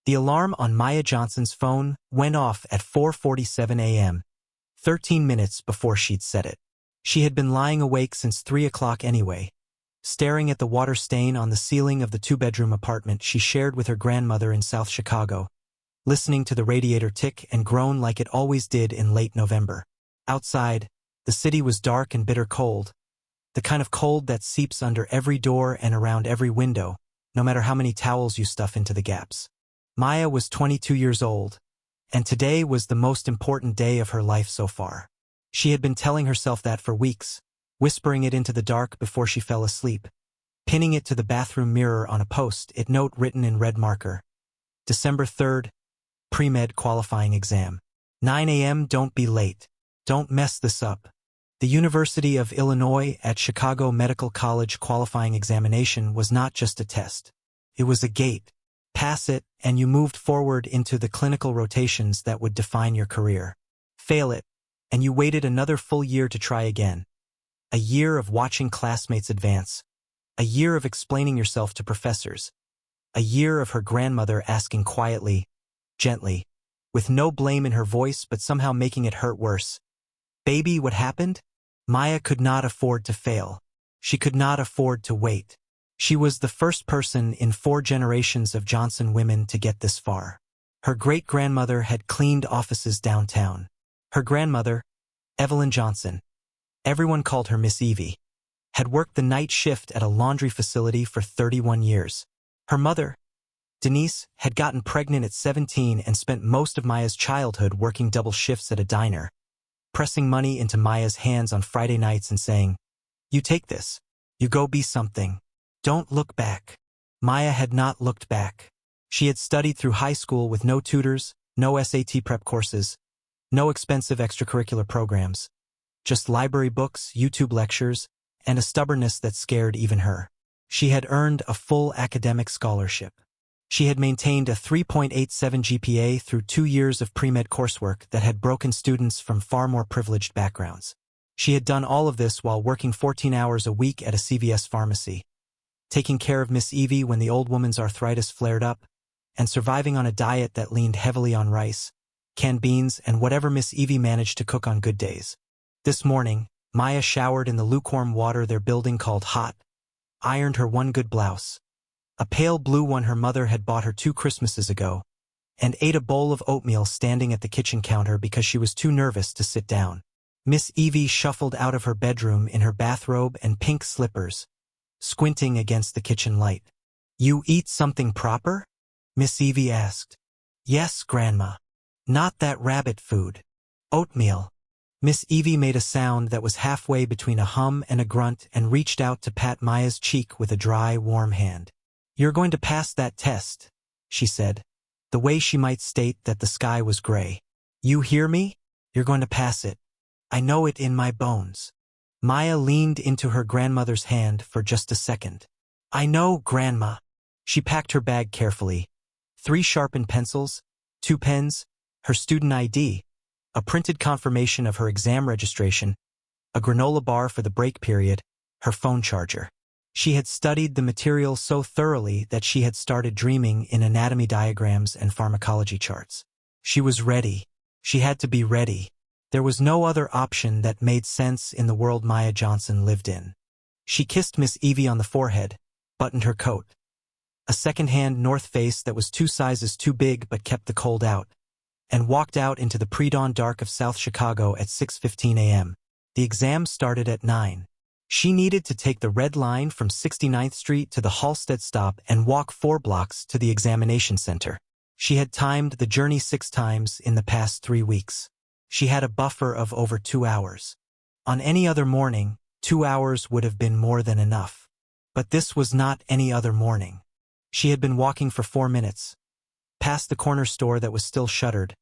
The alarm on Maya Johnson's phone went off at 4:47 a.m., 13 minutes before she'd set it. She had been lying awake since 3 o'clock anyway, staring at the water stain on the ceiling of the two-bedroom apartment she shared with her grandmother in South Chicago, listening to the radiator tick and groan like it always did in late November. Outside, the city was dark and bitter cold, the kind of cold that seeps under every door and around every window, no matter how many towels you stuff into the gaps. Maya was 22 years old, and today was the most important day of her life so far. She had been telling herself that for weeks, whispering it into the dark before she fell asleep, pinning it to the bathroom mirror on a post-it note written in red marker. December 3rd, pre-med qualifying exam. 9 a.m. Don't be late. Don't mess this up. The University of Illinois at Chicago Medical College qualifying examination was not just a test. It was a gate. Pass it, and you moved forward into the clinical rotations that would define your career. Fail it, and you waited another full year to try again. A year of watching classmates advance. A year of explaining yourself to professors. A year of her grandmother asking quietly, gently, with no blame in her voice but somehow making it hurt worse. Baby, what happened? Maya could not afford to fail. She could not afford to wait. She was the first person in 4 generations of Johnson women to get this far. Her great-grandmother had cleaned offices downtown. Her grandmother, Evelyn Johnson, everyone called her Miss Evie, had worked the night shift at a laundry facility for 31 years. Her mother, Denise, had gotten pregnant at 17 and spent most of Maya's childhood working double shifts at a diner, pressing money into Maya's hands on Friday nights and saying, "You take this. You go be something. Don't look back." Maya had not looked back. She had studied through high school with no tutors, no SAT prep courses, no expensive extracurricular programs, just library books, YouTube lectures, and a stubbornness that scared even her. She had earned a full academic scholarship. She had maintained a 3.87 GPA through 2 years of pre-med coursework that had broken students from far more privileged backgrounds. She had done all of this while working 14 hours a week at a CVS pharmacy, taking care of Miss Evie when the old woman's arthritis flared up, and surviving on a diet that leaned heavily on rice, canned beans, and whatever Miss Evie managed to cook on good days. This morning, Maya showered in the lukewarm water their building called hot, ironed her one good blouse, a pale blue one her mother had bought her 2 Christmases ago, and ate a bowl of oatmeal standing at the kitchen counter because she was too nervous to sit down. Miss Evie shuffled out of her bedroom in her bathrobe and pink slippers, squinting against the kitchen light. "You eat something proper?" Miss Evie asked. "Yes, Grandma. Not that rabbit food. Oatmeal." Miss Evie made a sound that was halfway between a hum and a grunt and reached out to pat Maya's cheek with a dry, warm hand. "You're going to pass that test," she said, the way she might state that the sky was gray. "You hear me? You're going to pass it. I know it in my bones." Maya leaned into her grandmother's hand for just a second. "I know, Grandma." She packed her bag carefully. 3 sharpened pencils, 2 pens, her student ID, a printed confirmation of her exam registration, a granola bar for the break period, her phone charger. She had studied the material so thoroughly that she had started dreaming in anatomy diagrams and pharmacology charts. She was ready. She had to be ready. There was no other option that made sense in the world Maya Johnson lived in. She kissed Miss Evie on the forehead, buttoned her coat, a second-hand North Face that was 2 sizes too big but kept the cold out, and walked out into the pre-dawn dark of South Chicago at 6:15 a.m. The exam started at 9. She needed to take the red line from 69th Street to the Halsted stop and walk 4 blocks to the examination center. She had timed the journey 6 times in the past 3 weeks. She had a buffer of over 2 hours. On any other morning, 2 hours would have been more than enough. But this was not any other morning. She had been walking for 4 minutes, past the corner store that was still shuttered,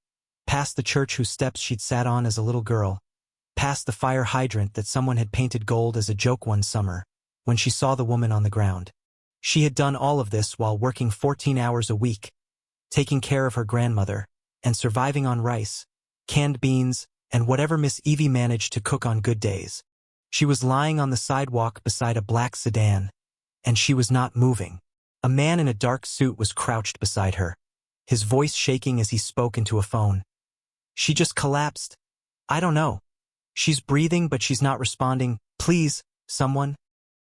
past the church whose steps she'd sat on as a little girl, past the fire hydrant that someone had painted gold as a joke one summer, when she saw the woman on the ground. She had done all of this while working 14 hours a week, taking care of her grandmother, and surviving on rice, canned beans, and whatever Miss Evie managed to cook on good days. She was lying on the sidewalk beside a black sedan, and she was not moving. A man in a dark suit was crouched beside her. his voice shaking as he spoke into a phone. She just collapsed. I don't know. She's breathing, but she's not responding. Please, someone.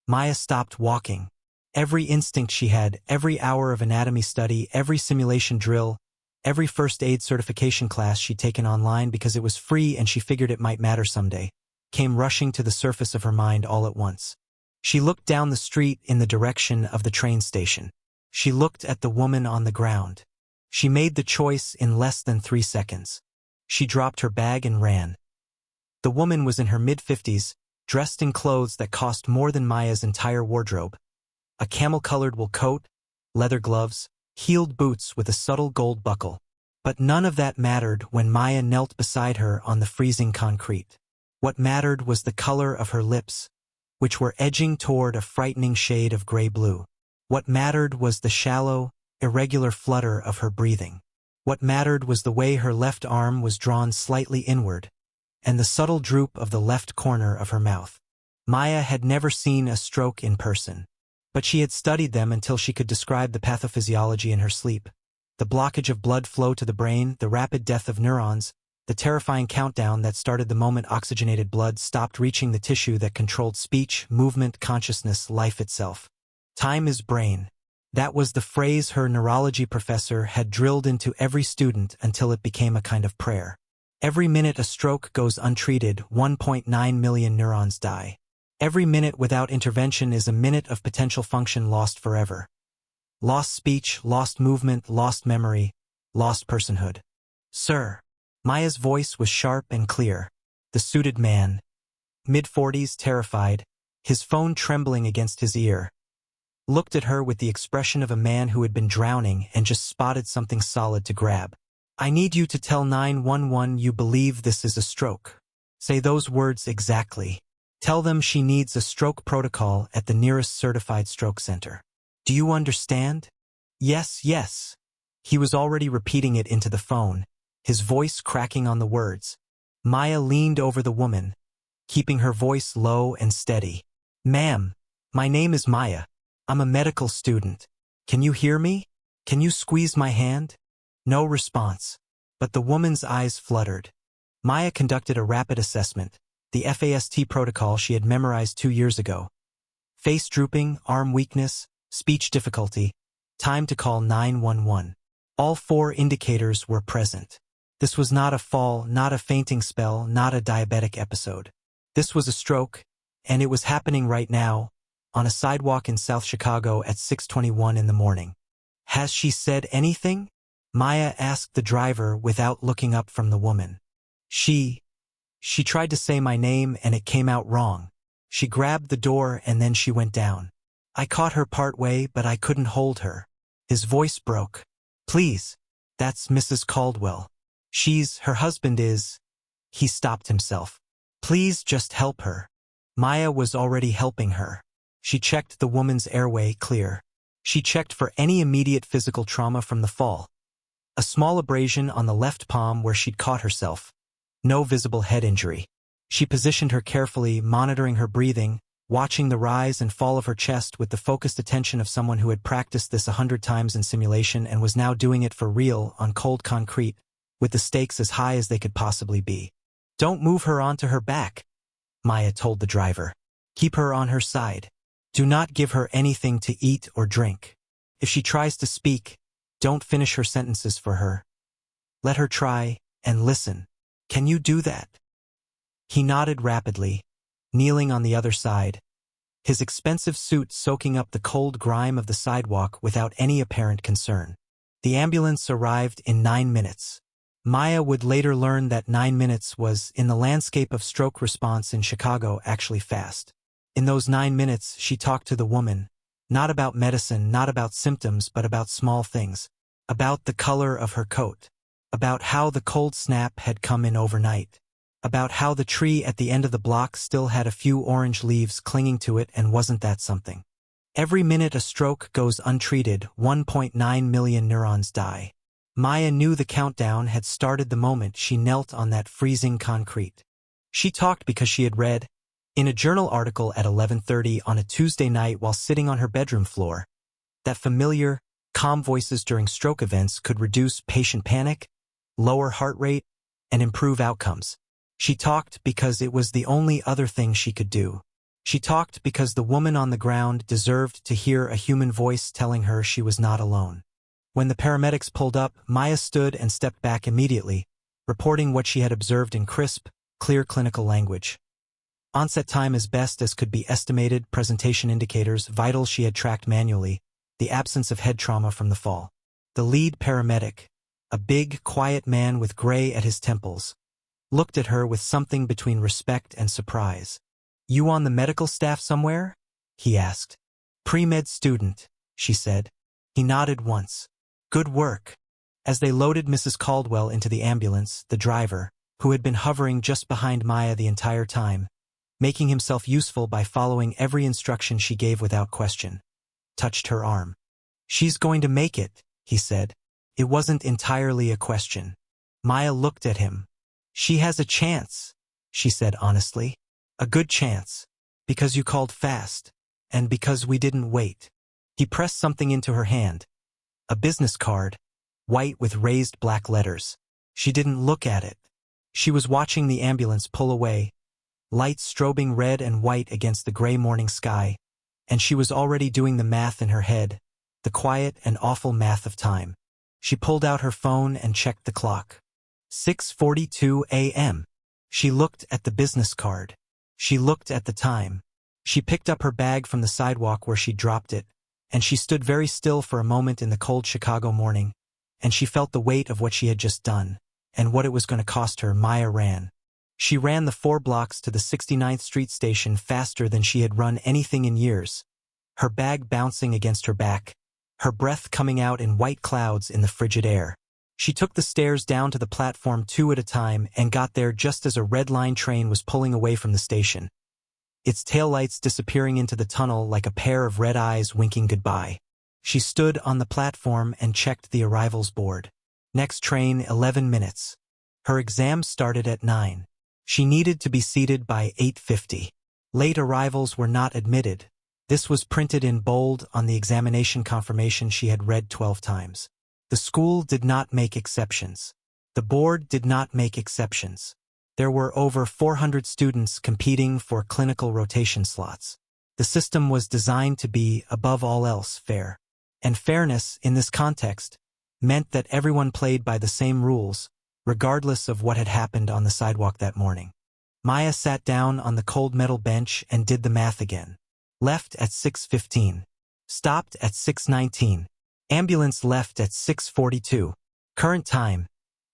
Maya stopped walking. Every instinct she had, every hour of anatomy study, every simulation drill, every first aid certification class she'd taken online because it was free and she figured it might matter someday, came rushing to the surface of her mind all at once. She looked down the street in the direction of the train station. She looked at the woman on the ground. She made the choice in less than 3 seconds. She dropped her bag and ran. The woman was in her mid-50s, dressed in clothes that cost more than Maya's entire wardrobe. A camel-colored wool coat, leather gloves, heeled boots with a subtle gold buckle. But none of that mattered when Maya knelt beside her on the freezing concrete. What mattered was the color of her lips, which were edging toward a frightening shade of gray-blue. What mattered was the shallow, irregular flutter of her breathing. What mattered was the way her left arm was drawn slightly inward, and the subtle droop of the left corner of her mouth. Maya had never seen a stroke in person, but she had studied them until she could describe the pathophysiology in her sleep. The blockage of blood flow to the brain, the rapid death of neurons, the terrifying countdown that started the moment oxygenated blood stopped reaching the tissue that controlled speech, movement, consciousness, life itself. Time is brain. That was the phrase her neurology professor had drilled into every student until it became a kind of prayer. Every minute a stroke goes untreated, 1.9 million neurons die. Every minute without intervention is a minute of potential function lost forever. Lost speech, lost movement, lost memory, lost personhood. Sir. Maya's voice was sharp and clear. The suited man, mid-40s, terrified, his phone trembling against his ear, looked at her with the expression of a man who had been drowning and just spotted something solid to grab. I need you to tell 911 you believe this is a stroke. Say those words exactly. Tell them she needs a stroke protocol at the nearest certified stroke center. Do you understand? Yes, yes. He was already repeating it into the phone, his voice cracking on the words. Maya leaned over the woman, keeping her voice low and steady. Ma'am, my name is Maya. I'm a medical student. Can you hear me? Can you squeeze my hand? No response. But the woman's eyes fluttered. Maya conducted a rapid assessment, the FAST protocol she had memorized 2 years ago. Face drooping, arm weakness, speech difficulty, time to call 911. All 4 indicators were present. This was not a fall, not a fainting spell, not a diabetic episode. This was a stroke, and it was happening right now, on a sidewalk in South Chicago at 6:21 in the morning. Has she said anything? Maya asked the driver without looking up from the woman. She tried to say my name and it came out wrong. She grabbed the door and then she went down. I caught her part way, but I couldn't hold her. His voice broke. Please, that's Mrs. Caldwell. Her husband is. He stopped himself. Please just help her. Maya was already helping her. She checked the woman's airway clear. She checked for any immediate physical trauma from the fall. A small abrasion on the left palm where she'd caught herself. No visible head injury. She positioned her carefully, monitoring her breathing, watching the rise and fall of her chest with the focused attention of someone who had practiced this 100 times in simulation and was now doing it for real on cold concrete, with the stakes as high as they could possibly be. Don't move her onto her back, Maya told the driver. Keep her on her side. Do not give her anything to eat or drink. If she tries to speak, don't finish her sentences for her. Let her try, and listen. Can you do that? He nodded rapidly, kneeling on the other side, his expensive suit soaking up the cold grime of the sidewalk without any apparent concern. The ambulance arrived in 9 minutes. Maya would later learn that 9 minutes was, in the landscape of stroke response in Chicago, actually fast. In those 9 minutes, she talked to the woman, not about medicine, not about symptoms, but about small things, about the color of her coat, about how the cold snap had come in overnight, about how the tree at the end of the block still had a few orange leaves clinging to it, and wasn't that something? Every minute a stroke goes untreated, 1.9 million neurons die. Maya knew the countdown had started the moment she knelt on that freezing concrete. She talked because she had read, in a journal article at 11:30 on a Tuesday night while sitting on her bedroom floor, that familiar, Calm voices during stroke events could reduce patient panic, lower heart rate, and improve outcomes. She talked because it was the only other thing she could do. She talked because the woman on the ground deserved to hear a human voice telling her she was not alone. When the paramedics pulled up, Maya stood and stepped back immediately, reporting what she had observed in crisp, clear clinical language. Onset time as best as could be estimated, presentation indicators, vitals she had tracked manually, the absence of head trauma from the fall. The lead paramedic, a big, quiet man with gray at his temples, looked at her with something between respect and surprise. "You on the medical staff somewhere?" he asked. "Pre-med student," she said. He nodded once. "Good work." As they loaded Mrs. Caldwell into the ambulance, the driver, who had been hovering just behind Maya the entire time, making himself useful by following every instruction she gave without question, touched her arm. "She's going to make it," he said. It wasn't entirely a question. Maya looked at him. "She has a chance," she said honestly. "A good chance. Because you called fast. And because we didn't wait." He pressed something into her hand. A business card, white with raised black letters. She didn't look at it. She was watching the ambulance pull away, lights strobing red and white against the gray morning sky, and she was already doing the math in her head, the quiet and awful math of time. She pulled out her phone and checked the clock. 6:42 a.m. She looked at the business card. She looked at the time. She picked up her bag from the sidewalk where she dropped it, and she stood very still for a moment in the cold Chicago morning, and she felt the weight of what she had just done, and what it was going to cost her. Maya ran. She ran the 4 blocks to the 69th Street station faster than she had run anything in years, her bag bouncing against her back, her breath coming out in white clouds in the frigid air. She took the stairs down to the platform 2 at a time and got there just as a Red Line train was pulling away from the station, its taillights disappearing into the tunnel like a pair of red eyes winking goodbye. She stood on the platform and checked the arrivals board. Next train, 11 minutes. Her exam started at 9. She needed to be seated by 8:50. Late arrivals were not admitted. This was printed in bold on the examination confirmation she had read 12 times. The school did not make exceptions. The board did not make exceptions. There were over 400 students competing for clinical rotation slots. The system was designed to be, above all else, fair. And fairness, in this context, meant that everyone played by the same rules, regardless of what had happened on the sidewalk that morning. Maya sat down on the cold metal bench and did the math again. Left at 6:15. Stopped at 6:19. Ambulance left at 6:42. Current time,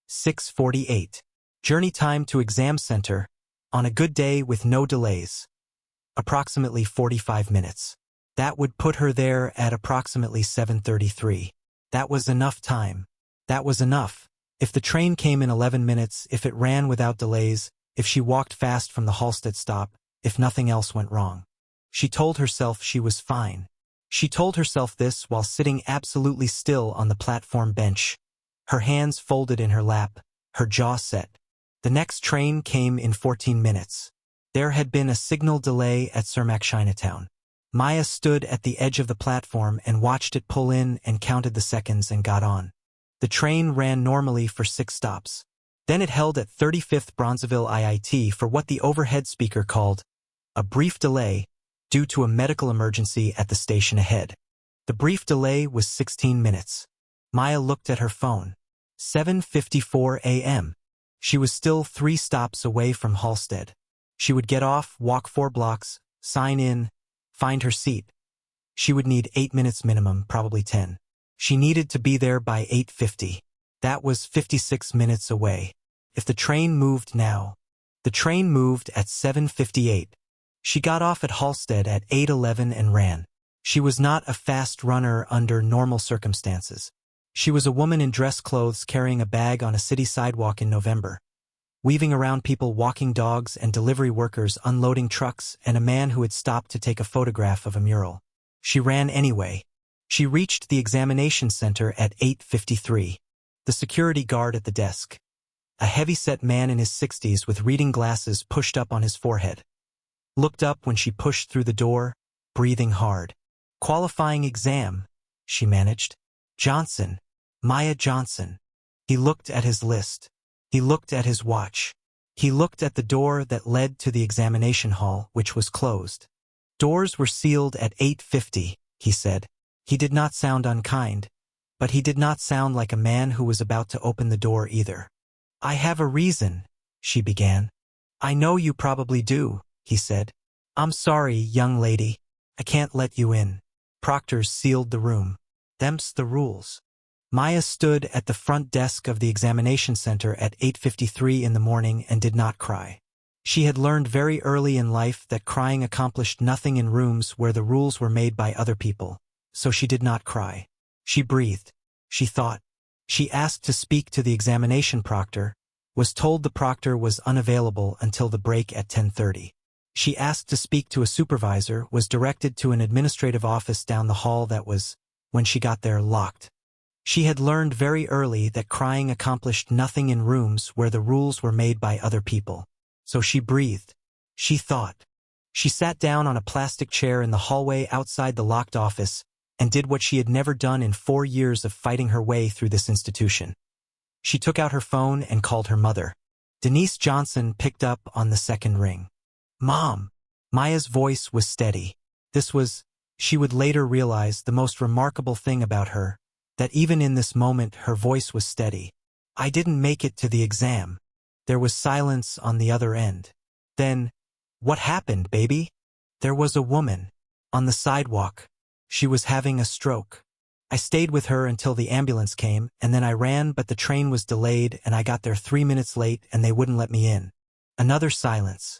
6:48. Journey time to exam center, on a good day with no delays, approximately 45 minutes. That would put her there at approximately 7:33. That was enough time. That was enough. If the train came in 11 minutes, if it ran without delays, if she walked fast from the Halsted stop, if nothing else went wrong. She told herself she was fine. She told herself this while sitting absolutely still on the platform bench, her hands folded in her lap, her jaw set. The next train came in 14 minutes. There had been a signal delay at Cermak Chinatown. Maya stood at the edge of the platform and watched it pull in and counted the seconds and got on. The train ran normally for 6 stops. Then it held at 35th Bronzeville IIT for what the overhead speaker called a brief delay due to a medical emergency at the station ahead. The brief delay was 16 minutes. Maya looked at her phone. 7:54 a.m. She was still 3 stops away from Halsted. She would get off, walk 4 blocks, sign in, find her seat. She would need 8 minutes minimum, probably 10. She needed to be there by 8:50. That was 56 minutes away. If the train moved now. The train moved at 7:58. She got off at Halsted at 8:11 and ran. She was not a fast runner under normal circumstances. She was a woman in dress clothes carrying a bag on a city sidewalk in November, weaving around people walking dogs and delivery workers unloading trucks and a man who had stopped to take a photograph of a mural. She ran anyway. She reached the examination center at 8:53. The security guard at the desk, a heavy-set man in his 60s with reading glasses pushed up on his forehead, looked up when she pushed through the door, breathing hard. "Qualifying exam," she managed. Johnson. Maya Johnson. He looked at his list. He looked at his watch. He looked at the door that led to the examination hall, which was closed. Doors were sealed at 8:50, he said. He did not sound unkind, but he did not sound like a man who was about to open the door either. I have a reason, she began. I know you probably do, he said. I'm sorry, young lady. I can't let you in. Proctors sealed the room. Them's the rules. Maya stood at the front desk of the examination center at 8:53 in the morning and did not cry. She had learned very early in life that crying accomplished nothing in rooms where the rules were made by other people, so she did not cry. She breathed. She thought. She asked to speak to the examination proctor, was told the proctor was unavailable until the break at 10:30. She asked to speak to a supervisor, was directed to an administrative office down the hall that was, when she got there, locked. She had learned very early that crying accomplished nothing in rooms where the rules were made by other people. So she breathed. She thought. She sat down on a plastic chair in the hallway outside the locked office and did what she had never done in 4 years of fighting her way through this institution. She took out her phone and called her mother. Denise Johnson picked up on the second ring. Mom. Maya's voice was steady. This was, she would later realize, the most remarkable thing about her, that even in this moment her voice was steady. I didn't make it to the exam. There was silence on the other end. Then, what happened, baby? There was a woman. On the sidewalk. She was having a stroke. I stayed with her until the ambulance came, and then I ran, but the train was delayed and I got there 3 minutes late and they wouldn't let me in. Another silence.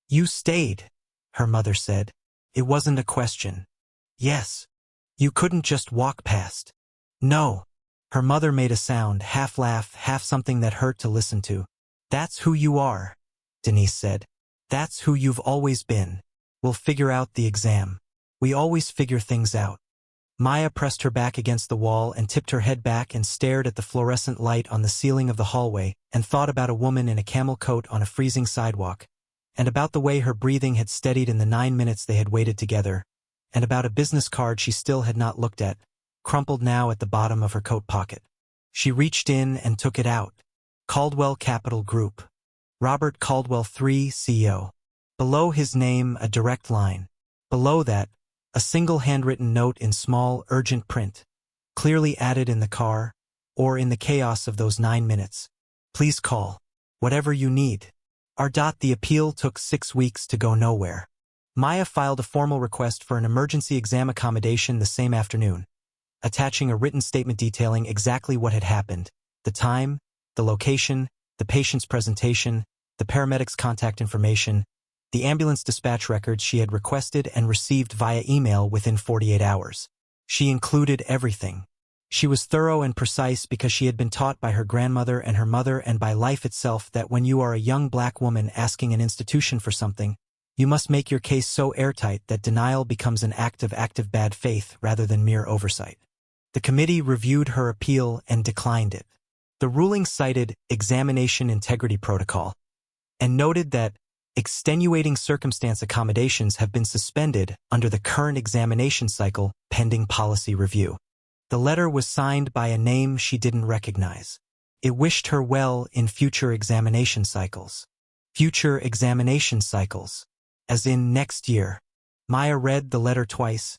You stayed, her mother said. It wasn't a question. Yes. You couldn't just walk past. No. Her mother made a sound, half laugh, half something that hurt to listen to. That's who you are, Denise said. That's who you've always been. We'll figure out the exam. We always figure things out. Maya pressed her back against the wall and tipped her head back and stared at the fluorescent light on the ceiling of the hallway and thought about a woman in a camel coat on a freezing sidewalk, and about the way her breathing had steadied in the 9 minutes they had waited together, and about a business card she still had not looked at, crumpled now at the bottom of her coat pocket. She reached in and took it out. Caldwell Capital Group. Robert Caldwell III, CEO. Below his name, a direct line. Below that, a single handwritten note in small, urgent print, clearly added in the car, or in the chaos of those 9 minutes. Please call. Whatever you need. The appeal took 6 weeks to go nowhere. Maya filed a formal request for an emergency exam accommodation the same afternoon, attaching a written statement detailing exactly what had happened, the time, the location, the patient's presentation, the paramedics' contact information, the ambulance dispatch records she had requested and received via email within 48 hours. She included everything. She was thorough and precise because she had been taught by her grandmother and her mother and by life itself that when you are a young black woman asking an institution for something, you must make your case so airtight that denial becomes an act of active bad faith rather than mere oversight. The committee reviewed her appeal and declined it. The ruling cited examination integrity protocol and noted that extenuating circumstance accommodations have been suspended under the current examination cycle pending policy review. The letter was signed by a name she didn't recognize. It wished her well in future examination cycles. Future examination cycles. As in next year. Maya read the letter twice,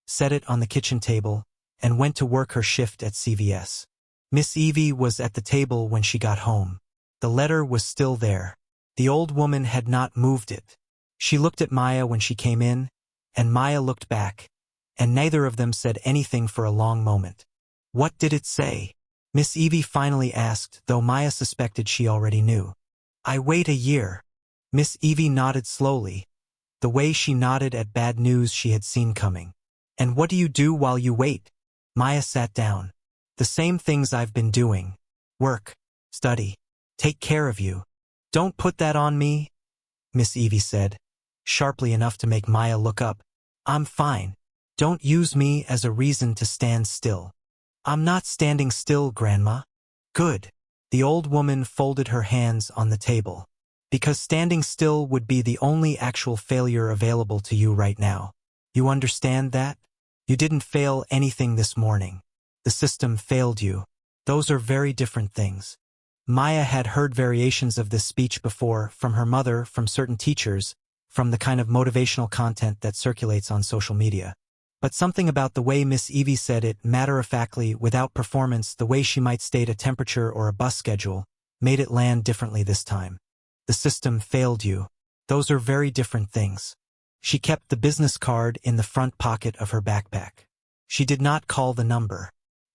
set it on the kitchen table, and went to work her shift at CVS. Miss Evie was at the table when she got home. The letter was still there. The old woman had not moved it. She looked at Maya when she came in, and Maya looked back, and neither of them said anything for a long moment. What did it say? Miss Evie finally asked, though Maya suspected she already knew. I wait a year. Miss Evie nodded slowly, the way she nodded at bad news she had seen coming. And what do you do while you wait? Maya sat down. The same things I've been doing. Work, study, take care of you. Don't put that on me, Miss Evie said, sharply enough to make Maya look up. I'm fine. Don't use me as a reason to stand still. I'm not standing still, Grandma. Good. The old woman folded her hands on the table. Because standing still would be the only actual failure available to you right now. You understand that? You didn't fail anything this morning. The The system failed you. Those are very different things. Maya had heard variations of this speech before, from her mother, from certain teachers, from the kind of motivational content that circulates on social media. But something about the way Miss Evie said it, matter-of-factly, without performance, the way she might state a temperature or a bus schedule, made it land differently this time. The system failed you. Those are very different things. She kept the business card in the front pocket of her backpack. She did not call the number.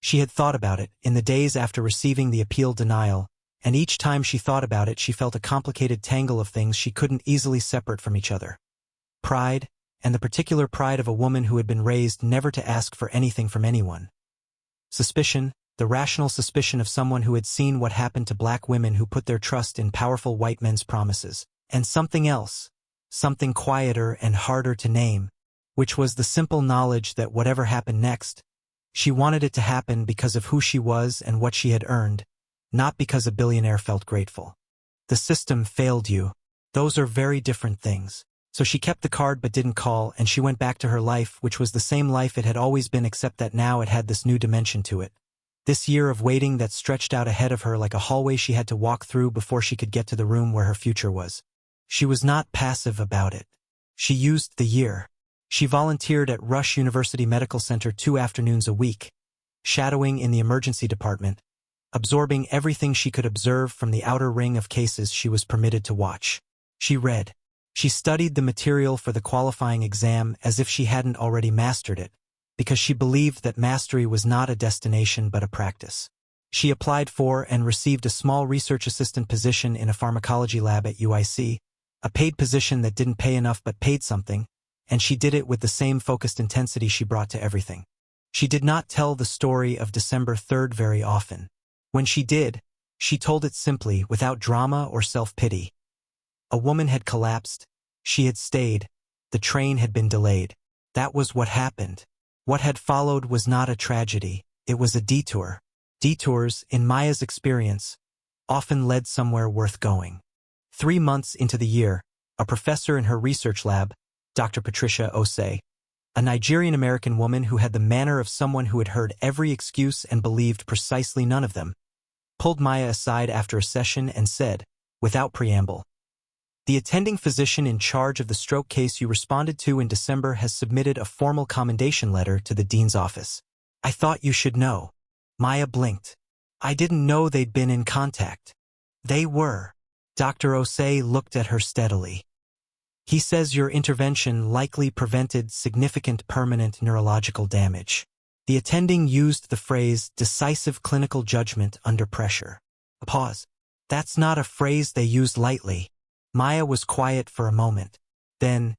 She had thought about it in the days after receiving the appeal denial, and each time she thought about it she felt a complicated tangle of things she couldn't easily separate from each other. Pride, and the particular pride of a woman who had been raised never to ask for anything from anyone. Suspicion, the rational suspicion of someone who had seen what happened to black women who put their trust in powerful white men's promises. And something else, something quieter and harder to name, which was the simple knowledge that whatever happened next, she wanted it to happen because of who she was and what she had earned, not because a billionaire felt grateful. The system failed you. Those are very different things. So she kept the card but didn't call, and she went back to her life, which was the same life it had always been, except that now it had this new dimension to it. This year of waiting that stretched out ahead of her like a hallway she had to walk through before she could get to the room where her future was. She was not passive about it. She used the year. She volunteered at Rush University Medical Center 2 afternoons a week, shadowing in the emergency department, absorbing everything she could observe from the outer ring of cases she was permitted to watch. She read. She studied the material for the qualifying exam as if she hadn't already mastered it, because she believed that mastery was not a destination but a practice. She applied for and received a small research assistant position in a pharmacology lab at UIC, a paid position that didn't pay enough but paid something, and she did it with the same focused intensity she brought to everything. She did not tell the story of December 3rd very often. When she did, she told it simply, without drama or self-pity. A woman had collapsed. She had stayed. The train had been delayed. That was what happened. What had followed was not a tragedy. It was a detour. Detours, in Maya's experience, often led somewhere worth going. 3 months into the year, a professor in her research lab, Dr. Patricia Osei, a Nigerian-American woman who had the manner of someone who had heard every excuse and believed precisely none of them, pulled Maya aside after a session and said, without preamble, "The attending physician in charge of the stroke case you responded to in December has submitted a formal commendation letter to the dean's office. I thought you should know." Maya blinked. "I didn't know they'd been in contact." "They were." Dr. Osei looked at her steadily. "He says your intervention likely prevented significant permanent neurological damage." The attending used the phrase decisive clinical judgment under pressure. A pause. That's not a phrase they used lightly. Maya was quiet for a moment. Then,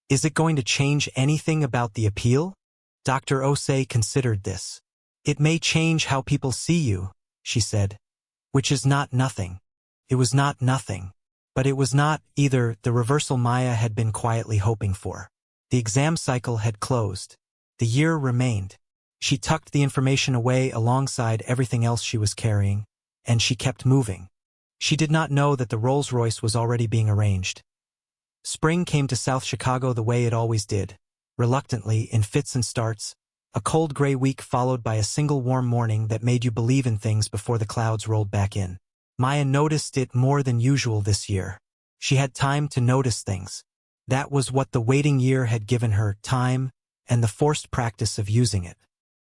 "Is it going to change anything about the appeal?" Dr. Osei considered this. "It may change how people see you," she said. Which is not nothing. It was not nothing. But it was not, either, the reversal Maya had been quietly hoping for. The exam cycle had closed. The year remained. She tucked the information away alongside everything else she was carrying, and she kept moving. She did not know that the Rolls-Royce was already being arranged. Spring came to South Chicago the way it always did, reluctantly, in fits and starts, a cold gray week followed by a single warm morning that made you believe in things before the clouds rolled back in. Maya noticed it more than usual this year. She had time to notice things. That was what the waiting year had given her, time, and the forced practice of using it.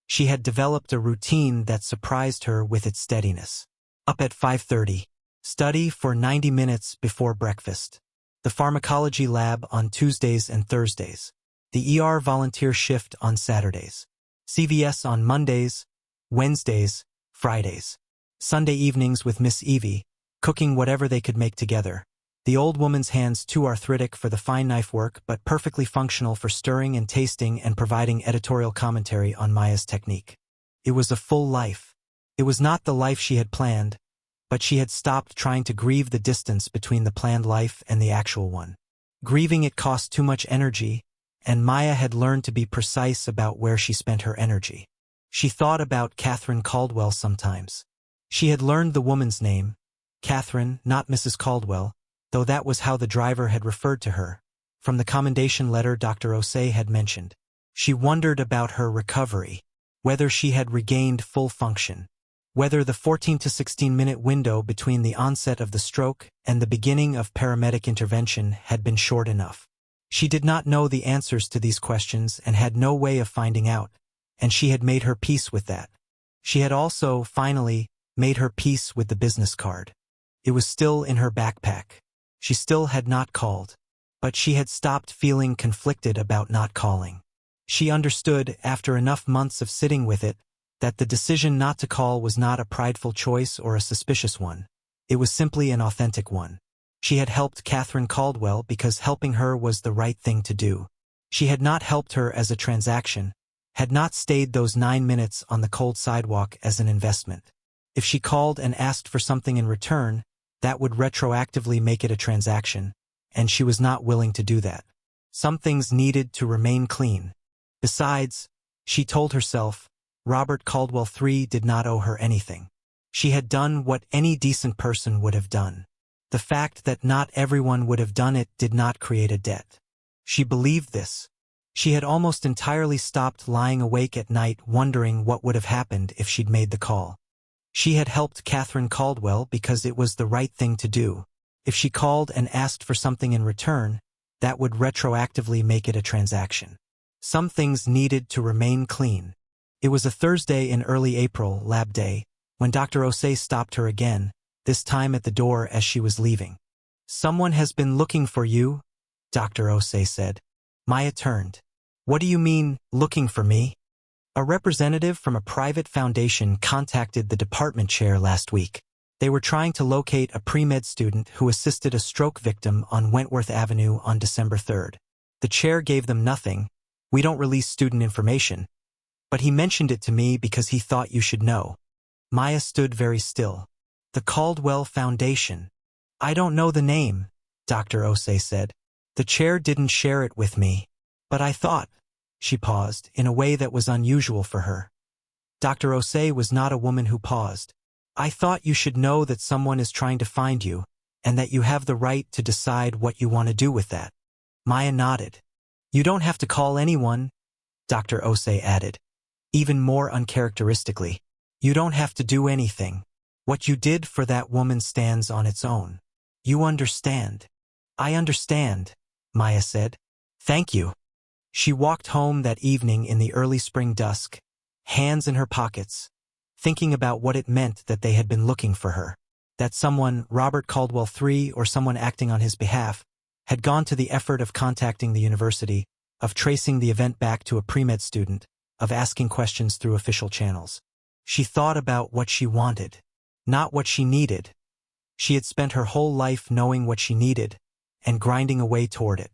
She had developed a routine that surprised her with its steadiness. Up at 5:30. Study for 90 minutes before breakfast. The pharmacology lab on Tuesdays and Thursdays. The ER volunteer shift on Saturdays. CVS on Mondays, Wednesdays, Fridays. Sunday evenings with Miss Evie, cooking whatever they could make together. The old woman's hands too arthritic for the fine knife work but perfectly functional for stirring and tasting and providing editorial commentary on Maya's technique. It was a full life. It was not the life she had planned, but she had stopped trying to grieve the distance between the planned life and the actual one. Grieving it cost too much energy, and Maya had learned to be precise about where she spent her energy. She thought about Catherine Caldwell sometimes. She had learned the woman's name, Catherine, not Mrs. Caldwell, though that was how the driver had referred to her, from the commendation letter Dr. Osei had mentioned. She wondered about her recovery. whether she had regained full function, whether the 14 to 16-minute window between the onset of the stroke and the beginning of paramedic intervention had been short enough. She did not know the answers to these questions and had no way of finding out, and she had made her peace with that. She had also, finally, made her peace with the business card. It was still in her backpack. She still had not called, but she had stopped feeling conflicted about not calling. She understood, after enough months of sitting with it, that the decision not to call was not a prideful choice or a suspicious one. It was simply an authentic one. She had helped Catherine Caldwell because helping her was the right thing to do. She had not helped her as a transaction, had not stayed those 9 minutes on the cold sidewalk as an investment. If she called and asked for something in return, that would retroactively make it a transaction, and she was not willing to do that. Some things needed to remain clean. Besides, she told herself, Robert Caldwell III did not owe her anything. She had done what any decent person would have done. The fact that not everyone would have done it did not create a debt. She believed this. She had almost entirely stopped lying awake at night wondering what would have happened if she'd made the call. She had helped Catherine Caldwell because it was the right thing to do. If she called and asked for something in return, that would retroactively make it a transaction. Some things needed to remain clean. It was a Thursday in early April, lab day, when Dr. Osei stopped her again, this time at the door as she was leaving. "Someone has been looking for you," Dr. Osei said. Maya turned. "What do you mean, looking for me?" "A representative from a private foundation contacted the department chair last week. They were trying to locate a pre-med student who assisted a stroke victim on Wentworth Avenue on December 3rd. The chair gave them nothing. We don't release student information. But he mentioned it to me because he thought you should know." Maya stood very still. "The Caldwell Foundation." "I don't know the name," Dr. Osei said. "The chair didn't share it with me. But I thought—" She paused, in a way that was unusual for her. Dr. Osei was not a woman who paused. "I thought you should know that someone is trying to find you, and that you have the right to decide what you want to do with that." Maya nodded. "You don't have to call anyone," Dr. Osei added, even more uncharacteristically. "You don't have to do anything. What you did for that woman stands on its own. You understand." "I understand," Maya said. "Thank you." She walked home that evening in the early spring dusk, hands in her pockets, thinking about what it meant that they had been looking for her, that someone, Robert Caldwell III or someone acting on his behalf, had gone to the effort of contacting the university, of tracing the event back to a pre-med student, of asking questions through official channels. She thought about what she wanted, not what she needed. She had spent her whole life knowing what she needed and grinding away toward it.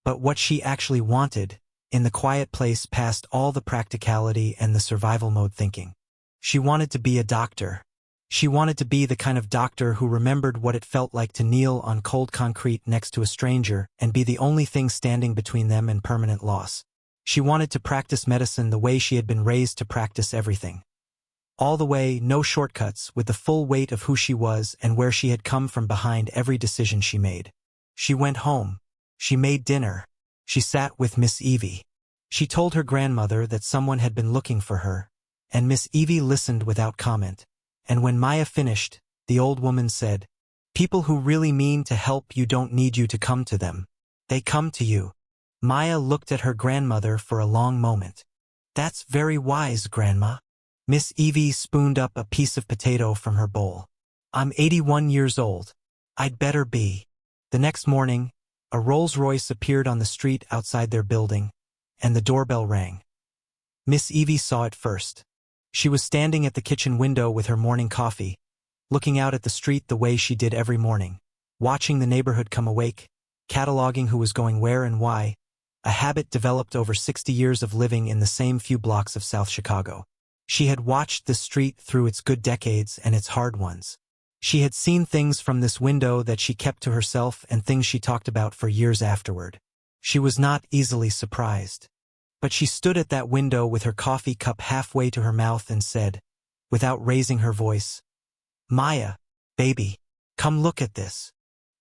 But what she actually wanted, in the quiet place past all the practicality and the survival mode thinking. She wanted to be a doctor. She wanted to be the kind of doctor who remembered what it felt like to kneel on cold concrete next to a stranger and be the only thing standing between them and permanent loss. She wanted to practice medicine the way she had been raised to practice everything. All the way, no shortcuts, with the full weight of who she was and where she had come from behind every decision she made. She went home. She made dinner. She sat with Miss Evie. She told her grandmother that someone had been looking for her, and Miss Evie listened without comment. And when Maya finished, the old woman said, "People who really mean to help you don't need you to come to them. They come to you." Maya looked at her grandmother for a long moment. "That's very wise, Grandma." Miss Evie spooned up a piece of potato from her bowl. "I'm 81 years old. I'd better be." The next morning, a Rolls-Royce appeared on the street outside their building, and the doorbell rang. Miss Evie saw it first. She was standing at the kitchen window with her morning coffee, looking out at the street the way she did every morning, watching the neighborhood come awake, cataloging who was going where and why, a habit developed over 60 years of living in the same few blocks of South Chicago. She had watched the street through its good decades and its hard ones. She had seen things from this window that she kept to herself and things she talked about for years afterward. She was not easily surprised. But she stood at that window with her coffee cup halfway to her mouth and said, without raising her voice, "Maya, baby, come look at this."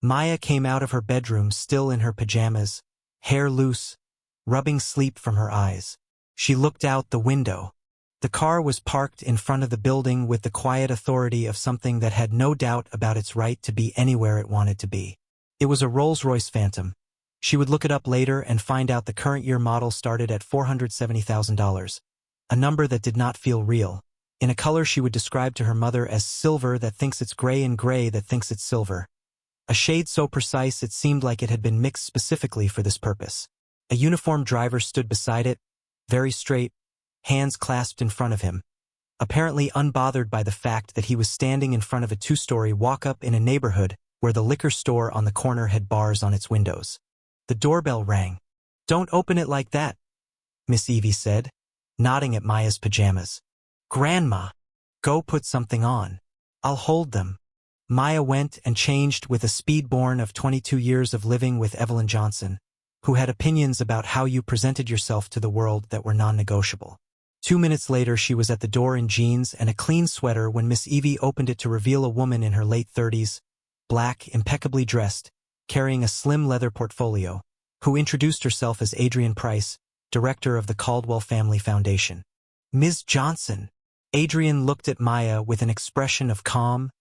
Maya came out of her bedroom still in her pajamas, hair loose, rubbing sleep from her eyes. She looked out the window. The car was parked in front of the building with the quiet authority of something that had no doubt about its right to be anywhere it wanted to be. It was a Rolls-Royce Phantom. She would look it up later and find out the current year model started at $470,000, a number that did not feel real, in a color she would describe to her mother as silver that thinks it's gray and gray that thinks it's silver. A shade so precise it seemed like it had been mixed specifically for this purpose. A uniformed driver stood beside it, very straight, hands clasped in front of him, apparently unbothered by the fact that he was standing in front of a two-story walk-up in a neighborhood where the liquor store on the corner had bars on its windows. The doorbell rang. "Don't open it like that," Miss Evie said, nodding at Maya's pajamas. "Grandma, go put something on. I'll hold them." Maya went and changed with a speed born of 22 years of living with Evelyn Johnson, who had opinions about how you presented yourself to the world that were non-negotiable. 2 minutes later, she was at the door in jeans and a clean sweater when Miss Evie opened it to reveal a woman in her late 30s, black, impeccably dressed, carrying a slim leather portfolio, who introduced herself as Adrienne Price, director of the Caldwell Family Foundation. "Ms. Johnson." Adrienne looked at Maya with an expression of calm,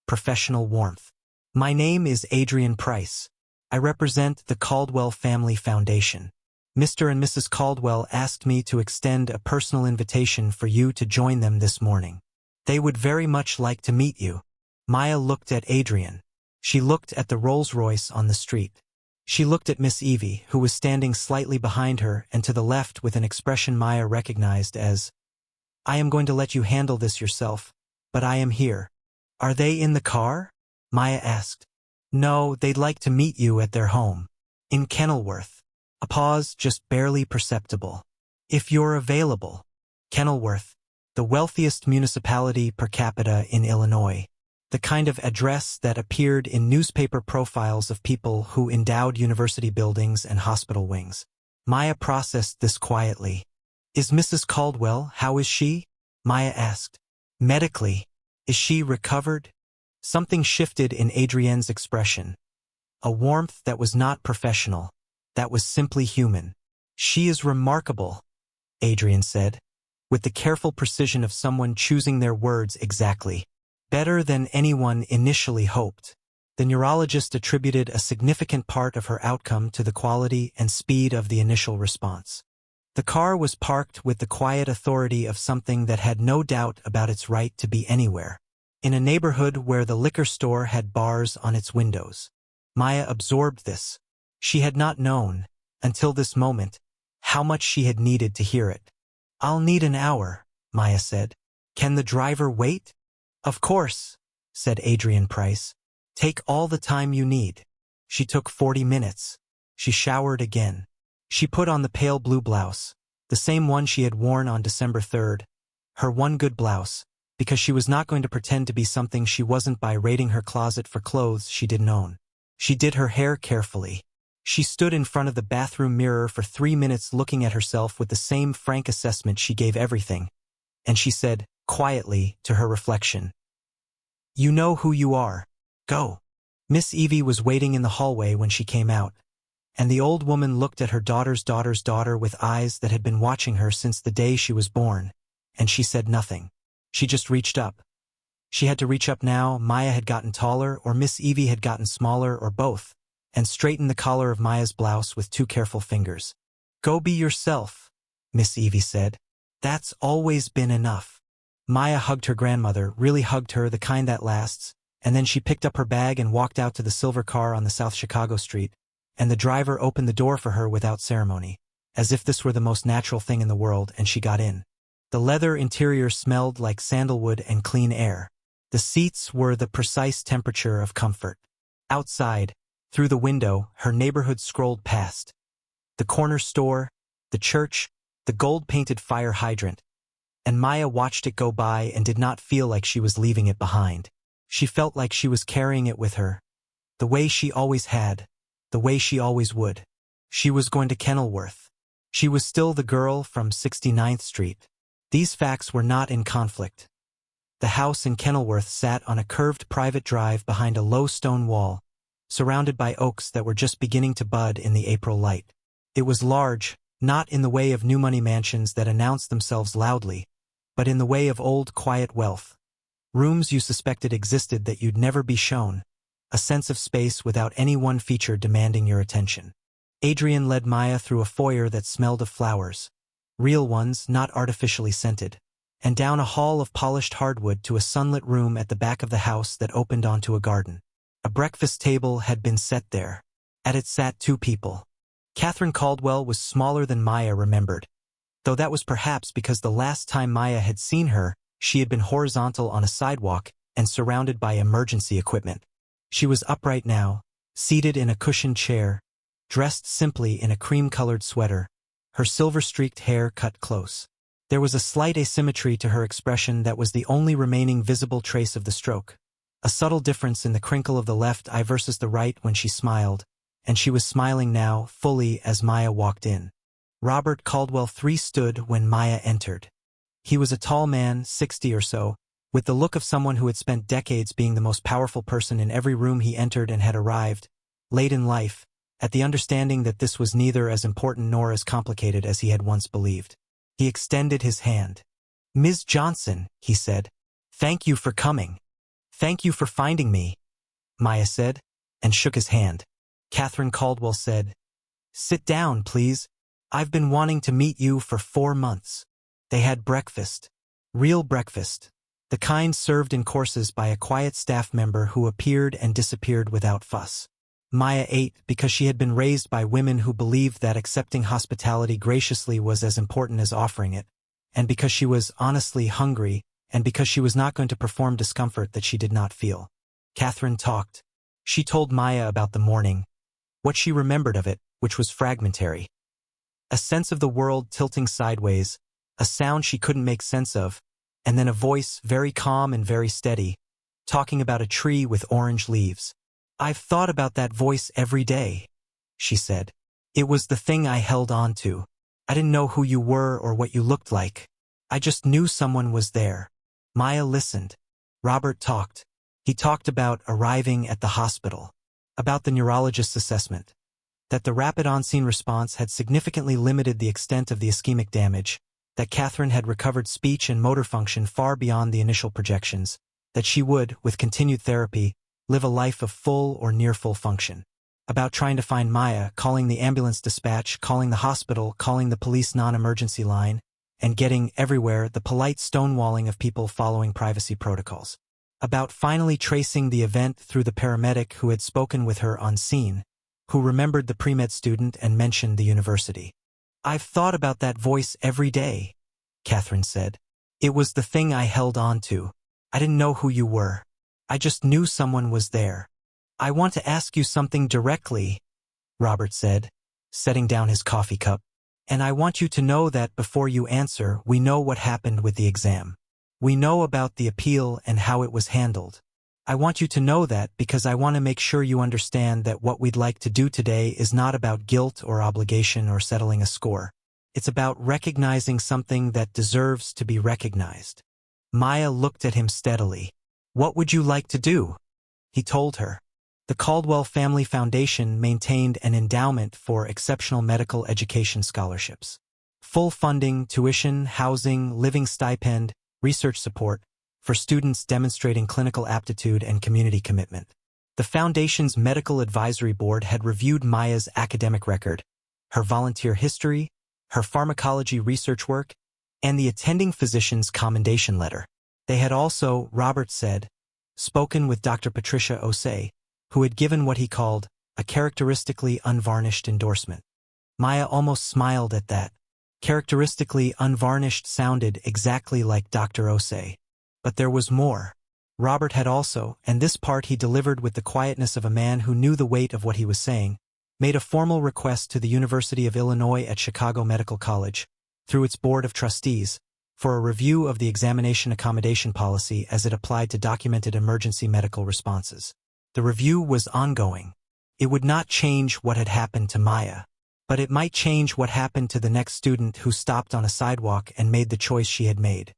professional warmth. "My name is Adrienne Price. I represent the Caldwell Family Foundation. Mr. and Mrs. Caldwell asked me to extend a personal invitation for you to join them this morning. They would very much like to meet you." Maya looked at Adrienne. She looked at the Rolls-Royce on the street. She looked at Miss Evie, who was standing slightly behind her and to the left with an expression Maya recognized as, "I am going to let you handle this yourself, but I am here." "Are they in the car?" Maya asked. "No, they'd like to meet you at their home. In Kenilworth." A pause, just barely perceptible. "If you're available." Kenilworth, the wealthiest municipality per capita in Illinois. The kind of address that appeared in newspaper profiles of people who endowed university buildings and hospital wings. Maya processed this quietly. "Is Mrs. Caldwell, how is she?" Maya asked. "Medically, is she recovered?" Something shifted in Adrienne's expression. A warmth that was not professional, that was simply human. "She is remarkable," Adrienne said, with the careful precision of someone choosing their words exactly. "Better than anyone initially hoped." The neurologist attributed a significant part of her outcome to the quality and speed of the initial response. The car was parked with the quiet authority of something that had no doubt about its right to be anywhere, in a neighborhood where the liquor store had bars on its windows. Maya absorbed this. She had not known, until this moment, how much she had needed to hear it. "I'll need an hour," Maya said. "Can the driver wait?" "Of course," said Adrienne Price. "Take all the time you need." She took 40 minutes. She showered again. She put on the pale blue blouse, the same one she had worn on December 3rd, her one good blouse, because she was not going to pretend to be something she wasn't by raiding her closet for clothes she didn't own. She did her hair carefully. She stood in front of the bathroom mirror for 3 minutes looking at herself with the same frank assessment she gave everything, and she said, quietly, to her reflection, "You know who you are. Go." Miss Evie was waiting in the hallway when she came out, and the old woman looked at her daughter's daughter with eyes that had been watching her since the day she was born, and she said nothing. She just reached up. She had to reach up now. Maya had gotten taller, or Miss Evie had gotten smaller, or both, and straightened the collar of Maya's blouse with 2 careful fingers. "Go be yourself," Miss Evie said. "That's always been enough." Maya hugged her grandmother, really hugged her, the kind that lasts, and then she picked up her bag and walked out to the silver car on the South Chicago street, and the driver opened the door for her without ceremony, as if this were the most natural thing in the world, and she got in. The leather interior smelled like sandalwood and clean air. The seats were the precise temperature of comfort. Outside, through the window, her neighborhood scrolled past. The corner store, the church, the gold-painted fire hydrant, and Maya watched it go by and did not feel like she was leaving it behind. She felt like she was carrying it with her, the way she always had, the way she always would. She was going to Kenilworth. She was still the girl from 69th Street. These facts were not in conflict. The house in Kenilworth sat on a curved private drive behind a low stone wall, surrounded by oaks that were just beginning to bud in the April light. It was large, not in the way of new money mansions that announced themselves loudly, but in the way of old, quiet wealth. Rooms you suspected existed that you'd never be shown. A sense of space without any one feature demanding your attention. Adrian led Maya through a foyer that smelled of flowers. Real ones, not artificially scented. And down a hall of polished hardwood to a sunlit room at the back of the house that opened onto a garden. A breakfast table had been set there. At it sat 2 people. Catherine Caldwell was smaller than Maya remembered, though that was perhaps because the last time Maya had seen her, she had been horizontal on a sidewalk and surrounded by emergency equipment. She was upright now, seated in a cushioned chair, dressed simply in a cream-colored sweater, her silver-streaked hair cut close. There was a slight asymmetry to her expression that was the only remaining visible trace of the stroke. A subtle difference in the crinkle of the left eye versus the right when she smiled, and she was smiling now, fully, as Maya walked in. Robert Caldwell III stood when Maya entered. He was a tall man, 60 or so, with the look of someone who had spent decades being the most powerful person in every room he entered and had arrived, late in life, at the understanding that this was neither as important nor as complicated as he had once believed. He extended his hand. "Ms. Johnson," he said, "thank you for coming. Thank you for finding me," Maya said, and shook his hand. Catherine Caldwell said, "Sit down, please. I've been wanting to meet you for 4 months." They had breakfast. Real breakfast. The kind served in courses by a quiet staff member who appeared and disappeared without fuss. Maya ate because she had been raised by women who believed that accepting hospitality graciously was as important as offering it, and because she was honestly hungry, and because she was not going to perform discomfort that she did not feel. Catherine talked. She told Maya about the morning, what she remembered of it, which was fragmentary. A sense of the world tilting sideways, a sound she couldn't make sense of, and then a voice very calm and very steady, talking about a tree with orange leaves. "I've thought about that voice every day," she said. "It was the thing I held on to. I didn't know who you were or what you looked like. I just knew someone was there." Maya listened. Robert talked. He talked about arriving at the hospital, about the neurologist's assessment, that the rapid on-scene response had significantly limited the extent of the ischemic damage, that Catherine had recovered speech and motor function far beyond the initial projections, that she would, with continued therapy, live a life of full or near full function. About trying to find Maya, calling the ambulance dispatch, calling the hospital, calling the police non-emergency line, and getting, everywhere, the polite stonewalling of people following privacy protocols. About finally tracing the event through the paramedic who had spoken with her on scene, who remembered the pre-med student and mentioned the university. "I've thought about that voice every day," Catherine said. "It was the thing I held on to. I didn't know who you were. I just knew someone was there." "I want to ask you something directly," Robert said, setting down his coffee cup. "And I want you to know that before you answer, we know what happened with the exam. We know about the appeal and how it was handled. I want you to know that because I want to make sure you understand that what we'd like to do today is not about guilt or obligation or settling a score. It's about recognizing something that deserves to be recognized." Maya looked at him steadily. "What would you like to do?" He told her. The Caldwell Family Foundation maintained an endowment for exceptional medical education scholarships. Full funding, tuition, housing, living stipend, research support for students demonstrating clinical aptitude and community commitment. The Foundation's Medical Advisory Board had reviewed Maya's academic record, her volunteer history, her pharmacology research work, and the attending physician's commendation letter. They had also, Robert said, spoken with Dr. Patricia Osei, who had given what he called a characteristically unvarnished endorsement. Maya almost smiled at that. Characteristically unvarnished sounded exactly like Dr. Osei. But there was more. Robert had also, and this part he delivered with the quietness of a man who knew the weight of what he was saying, made a formal request to the University of Illinois at Chicago Medical College, through its Board of Trustees, for a review of the examination accommodation policy as it applied to documented emergency medical responses. The review was ongoing. It would not change what had happened to Maya, but it might change what happened to the next student who stopped on a sidewalk and made the choice she had made.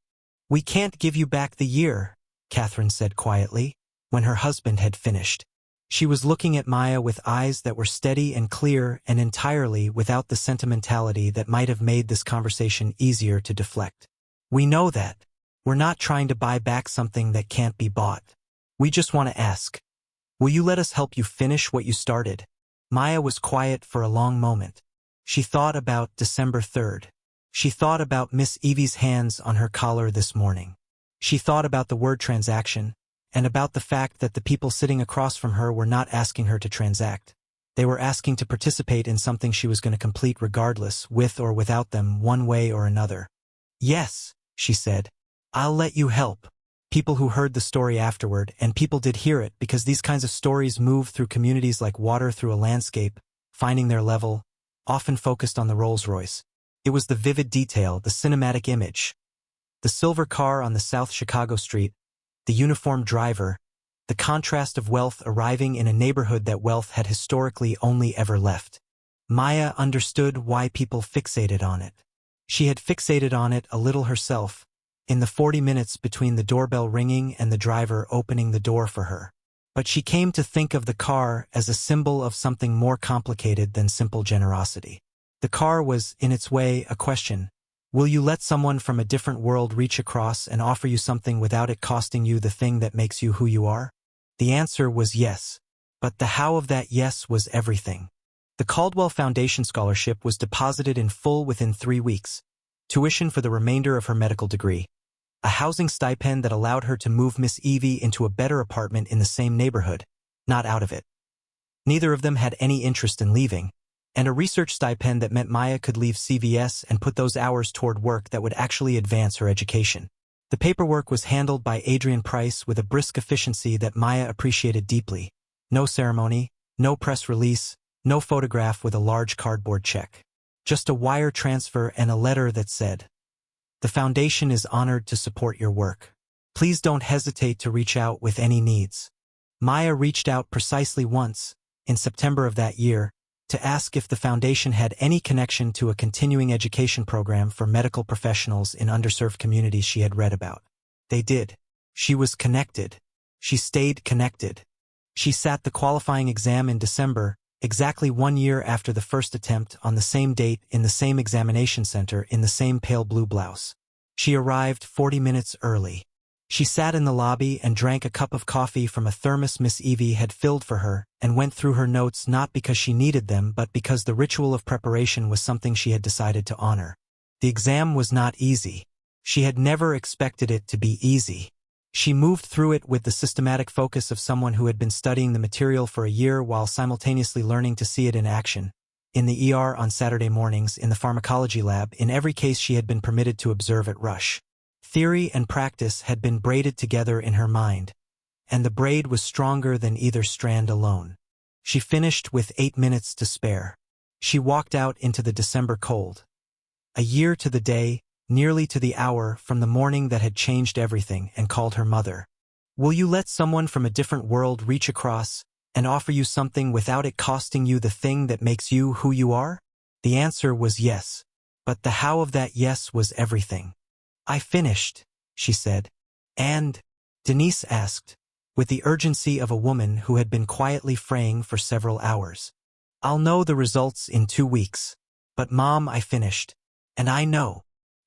"We can't give you back the year," Catherine said quietly, when her husband had finished. She was looking at Maya with eyes that were steady and clear and entirely without the sentimentality that might have made this conversation easier to deflect. "We know that," We're not trying to buy back something that can't be bought. We just want to ask, will you let us help you finish what you started? Maya was quiet for a long moment. She thought about December 3rd. She thought about Miss Evie's hands on her collar this morning. She thought about the word transaction, and about the fact that the people sitting across from her were not asking her to transact. They were asking to participate in something she was going to complete regardless, with or without them, one way or another. Yes, she said. I'll let you help. People who heard the story afterward, and people did hear it because these kinds of stories move through communities like water through a landscape, finding their level, often focused on the Rolls-Royce. It was the vivid detail, the cinematic image. The silver car on the South Chicago street, the uniformed driver, the contrast of wealth arriving in a neighborhood that wealth had historically only ever left. Maya understood why people fixated on it. She had fixated on it a little herself, in the 40 minutes between the doorbell ringing and the driver opening the door for her. But she came to think of the car as a symbol of something more complicated than simple generosity. The car was, in its way, a question. Will you let someone from a different world reach across and offer you something without it costing you the thing that makes you who you are? The answer was yes. But the how of that yes was everything. The Caldwell Foundation scholarship was deposited in full within 3 weeks. Tuition for the remainder of her medical degree. A housing stipend that allowed her to move Miss Evie into a better apartment in the same neighborhood, not out of it. Neither of them had any interest in leaving, and a research stipend that meant Maya could leave CVS and put those hours toward work that would actually advance her education. The paperwork was handled by Adrian Price with a brisk efficiency that Maya appreciated deeply. No ceremony, no press release, no photograph with a large cardboard check. Just a wire transfer and a letter that said, "The foundation is honored to support your work. Please don't hesitate to reach out with any needs." Maya reached out precisely once, in September of that year, to ask if the foundation had any connection to a continuing education program for medical professionals in underserved communities she had read about. They did. She was connected. She stayed connected. She sat the qualifying exam in December, exactly 1 year after the first attempt, on the same date, in the same examination center, in the same pale blue blouse. She arrived 40 minutes early. She sat in the lobby and drank a cup of coffee from a thermos Miss Evie had filled for her, and went through her notes not because she needed them but because the ritual of preparation was something she had decided to honor. The exam was not easy. She had never expected it to be easy. She moved through it with the systematic focus of someone who had been studying the material for a year while simultaneously learning to see it in action. In the ER on Saturday mornings, in the pharmacology lab, in every case she had been permitted to observe at Rush. Theory and practice had been braided together in her mind, and the braid was stronger than either strand alone. She finished with 8 minutes to spare. She walked out into the December cold. A year to the day, nearly to the hour, from the morning that had changed everything, and called her mother. Will you let someone from a different world reach across and offer you something without it costing you the thing that makes you who you are? The answer was yes, but the how of that yes was everything. I finished, she said. And? Denise asked, with the urgency of a woman who had been quietly fraying for several hours. I'll know the results in 2 weeks. But Mom, I finished. And I know.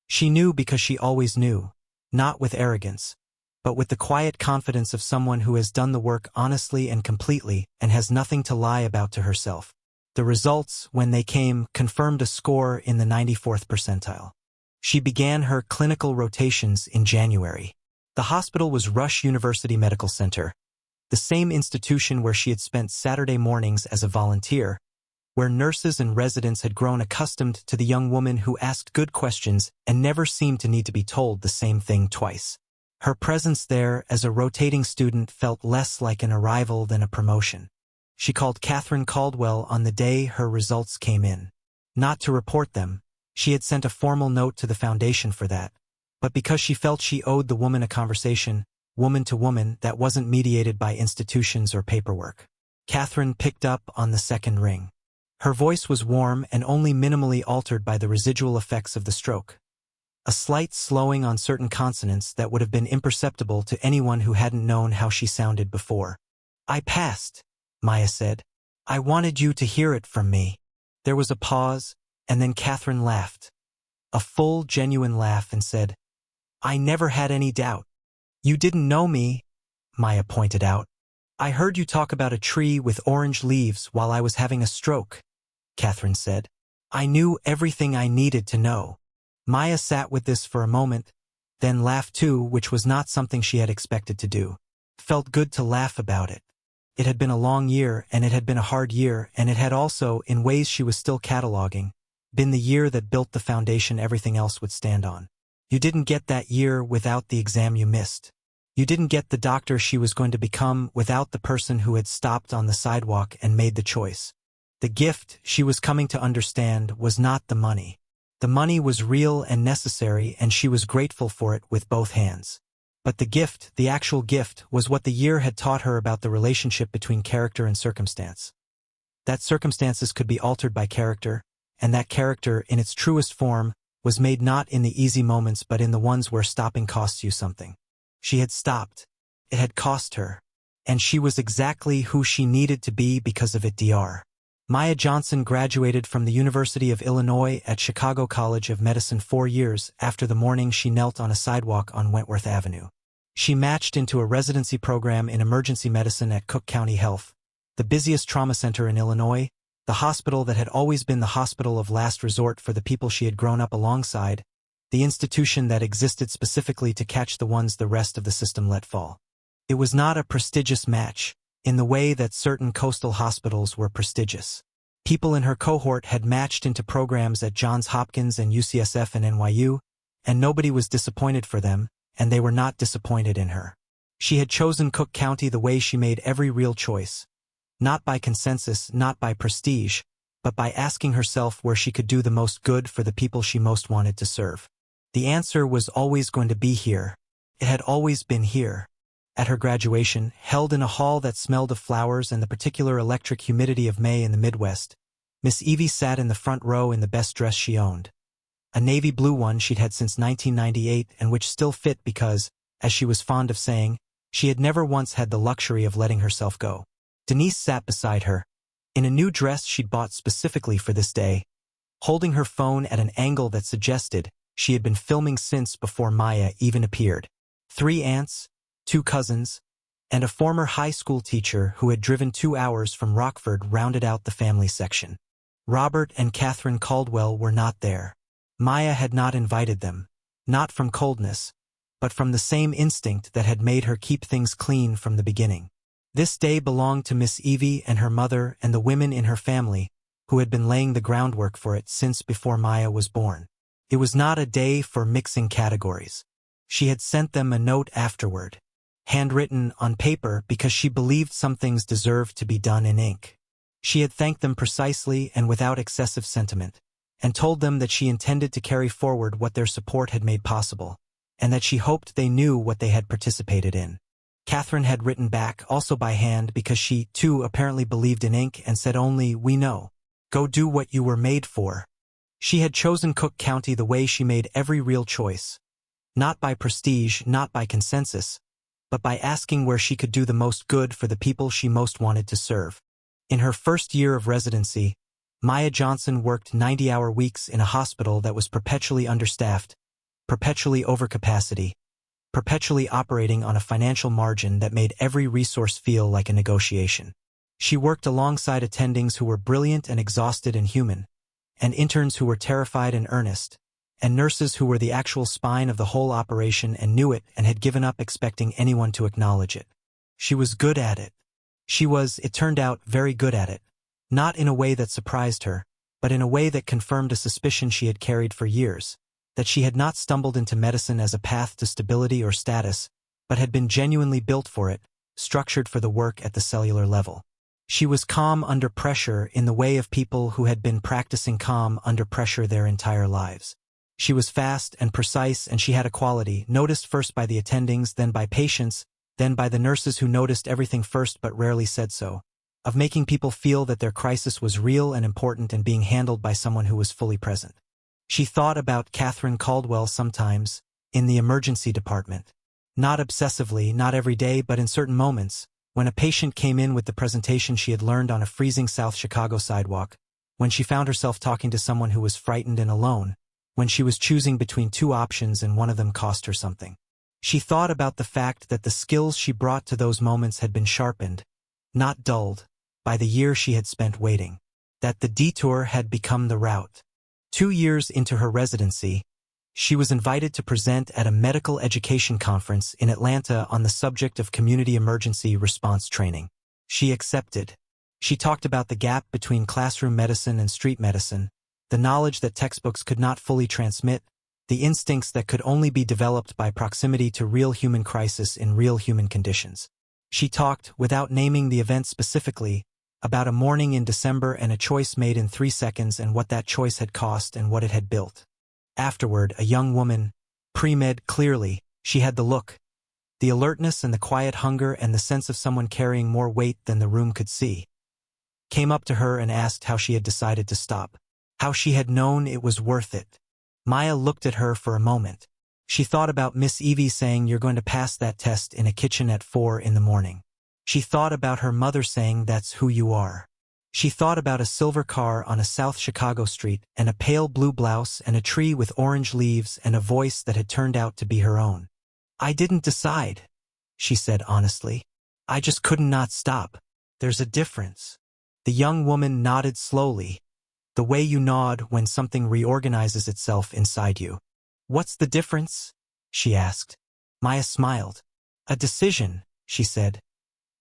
She knew because she always knew, not with arrogance, but with the quiet confidence of someone who has done the work honestly and completely and has nothing to lie about to herself. The results, when they came, confirmed a score in the 94th percentile. She began her clinical rotations in January. The hospital was Rush University Medical Center, the same institution where she had spent Saturday mornings as a volunteer, where nurses and residents had grown accustomed to the young woman who asked good questions and never seemed to need to be told the same thing twice. Her presence there as a rotating student felt less like an arrival than a promotion. She called Catherine Caldwell on the day her results came in. Not to report them. She had sent a formal note to the foundation for that. But because she felt she owed the woman a conversation, woman to woman, that wasn't mediated by institutions or paperwork. Catherine picked up on the second ring. Her voice was warm and only minimally altered by the residual effects of the stroke. A slight slowing on certain consonants that would have been imperceptible to anyone who hadn't known how she sounded before. I passed, Maya said. I wanted you to hear it from me. There was a pause, and then Catherine laughed. A full, genuine laugh, and said, I never had any doubt. You didn't know me, Maya pointed out. I heard you talk about a tree with orange leaves while I was having a stroke, Catherine said. I knew everything I needed to know. Maya sat with this for a moment, then laughed too, which was not something she had expected to do. Felt good to laugh about it. It had been a long year, and it had been a hard year, and it had also, in ways she was still cataloging, been the year that built the foundation everything else would stand on. You didn't get that year without the exam you missed. You didn't get the doctor she was going to become without the person who had stopped on the sidewalk and made the choice. The gift, she was coming to understand, was not the money. The money was real and necessary, and she was grateful for it with both hands. But the gift, the actual gift, was what the year had taught her about the relationship between character and circumstance. That circumstances could be altered by character, and that character, in its truest form, was made not in the easy moments but in the ones where stopping costs you something. She had stopped. It had cost her. And she was exactly who she needed to be because of it. Dr. Maya Johnson graduated from the University of Illinois at Chicago College of Medicine 4 years after the morning she knelt on a sidewalk on Wentworth Avenue. She matched into a residency program in emergency medicine at Cook County Health, the busiest trauma center in Illinois, the hospital that had always been the hospital of last resort for the people she had grown up alongside, the institution that existed specifically to catch the ones the rest of the system let fall. It was not a prestigious match, in the way that certain coastal hospitals were prestigious. People in her cohort had matched into programs at Johns Hopkins and UCSF and NYU, and nobody was disappointed for them, and they were not disappointed in her. She had chosen Cook County the way she made every real choice, not by consensus, not by prestige, but by asking herself where she could do the most good for the people she most wanted to serve. The answer was always going to be here. It had always been here. At her graduation, held in a hall that smelled of flowers and the particular electric humidity of May in the Midwest, Miss Evie sat in the front row in the best dress she owned. A navy blue one she'd had since 1998 and which still fit because, as she was fond of saying, she had never once had the luxury of letting herself go. Denise sat beside her, in a new dress she'd bought specifically for this day, holding her phone at an angle that suggested she had been filming since before Maya even appeared. 3 aunts, 2 cousins, and a former high school teacher who had driven 2 hours from Rockford rounded out the family section. Robert and Catherine Caldwell were not there. Maya had not invited them, not from coldness, but from the same instinct that had made her keep things clean from the beginning. This day belonged to Miss Evie and her mother and the women in her family who had been laying the groundwork for it since before Maya was born. It was not a day for mixing categories. She had sent them a note afterward, handwritten on paper because she believed some things deserved to be done in ink. She had thanked them precisely and without excessive sentiment, and told them that she intended to carry forward what their support had made possible, and that she hoped they knew what they had participated in. Catherine had written back, also by hand, because she, too, apparently believed in ink and said only, "We know. Go do what you were made for." She had chosen Cook County the way she made every real choice. Not by prestige, not by consensus, but by asking where she could do the most good for the people she most wanted to serve. In her first year of residency, Maya Johnson worked 90-hour weeks in a hospital that was perpetually understaffed, perpetually over capacity, perpetually operating on a financial margin that made every resource feel like a negotiation. She worked alongside attendings who were brilliant and exhausted and human, and interns who were terrified and earnest, and nurses who were the actual spine of the whole operation and knew it and had given up expecting anyone to acknowledge it. She was good at it. She was, it turned out, very good at it, not in a way that surprised her, but in a way that confirmed a suspicion she had carried for years, that she had not stumbled into medicine as a path to stability or status, but had been genuinely built for it, structured for the work at the cellular level. She was calm under pressure in the way of people who had been practicing calm under pressure their entire lives. She was fast and precise, and she had a quality, noticed first by the attendings, then by patients, then by the nurses who noticed everything first but rarely said so, of making people feel that their crisis was real and important and being handled by someone who was fully present. She thought about Catherine Caldwell sometimes, in the emergency department. Not obsessively, not every day, but in certain moments, when a patient came in with the presentation she had learned on a freezing South Chicago sidewalk, when she found herself talking to someone who was frightened and alone, when she was choosing between two options and one of them cost her something. She thought about the fact that the skills she brought to those moments had been sharpened, not dulled, by the year she had spent waiting. That the detour had become the route. 2 years into her residency, she was invited to present at a medical education conference in Atlanta on the subject of community emergency response training. She accepted. She talked about the gap between classroom medicine and street medicine, the knowledge that textbooks could not fully transmit, the instincts that could only be developed by proximity to real human crisis in real human conditions. She talked, without naming the event specifically, about a morning in December and a choice made in 3 seconds and what that choice had cost and what it had built. Afterward, a young woman, pre-med clearly, she had the look, the alertness and the quiet hunger and the sense of someone carrying more weight than the room could see, came up to her and asked how she had decided to stop, how she had known it was worth it. Maya looked at her for a moment. She thought about Miss Evie saying you're going to pass that test in a kitchen at 4 in the morning. She thought about her mother saying that's who you are. She thought about a silver car on a South Chicago street and a pale blue blouse and a tree with orange leaves and a voice that had turned out to be her own. I didn't decide, she said honestly. I just couldn't not stop. There's a difference. The young woman nodded slowly, the way you nod when something reorganizes itself inside you. What's the difference? She asked. Maya smiled. A decision, she said,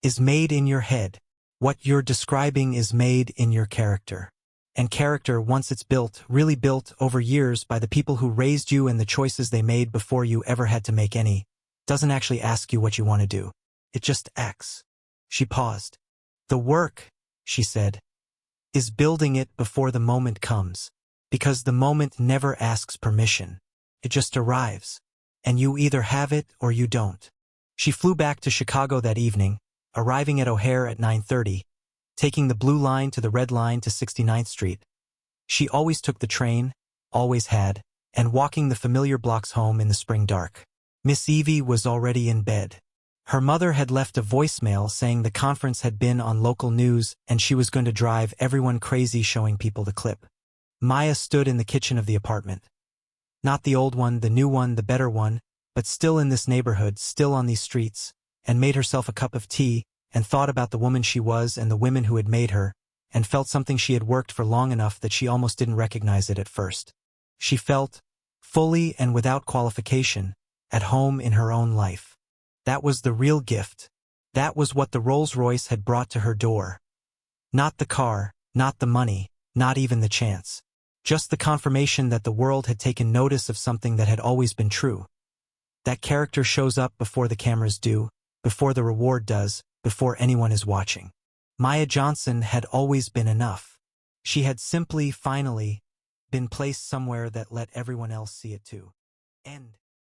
is made in your head. What you're describing is made in your character. And character, once it's built, really built over years by the people who raised you and the choices they made before you ever had to make any, doesn't actually ask you what you want to do. It just acts. She paused. The work, she said, is building it before the moment comes, because the moment never asks permission. It just arrives, and you either have it or you don't. She flew back to Chicago that evening, arriving at O'Hare at 9:30, taking the blue line to the red line to 69th Street. She always took the train, always had, and walking the familiar blocks home in the spring dark. Miss Evie was already in bed. Her mother had left a voicemail saying the conference had been on local news and she was going to drive everyone crazy showing people the clip. Maya stood in the kitchen of the apartment. Not the old one, the new one, the better one, but still in this neighborhood, still on these streets, and made herself a cup of tea, and thought about the woman she was and the women who had made her, and felt something she had worked for long enough that she almost didn't recognize it at first. She felt, fully and without qualification, at home in her own life. That was the real gift. That was what the Rolls-Royce had brought to her door. Not the car, not the money, not even the chance. Just the confirmation that the world had taken notice of something that had always been true. That character shows up before the cameras do, before the reward does, before anyone is watching. Maya Johnson had always been enough. She had simply, finally, been placed somewhere that let everyone else see it too. End.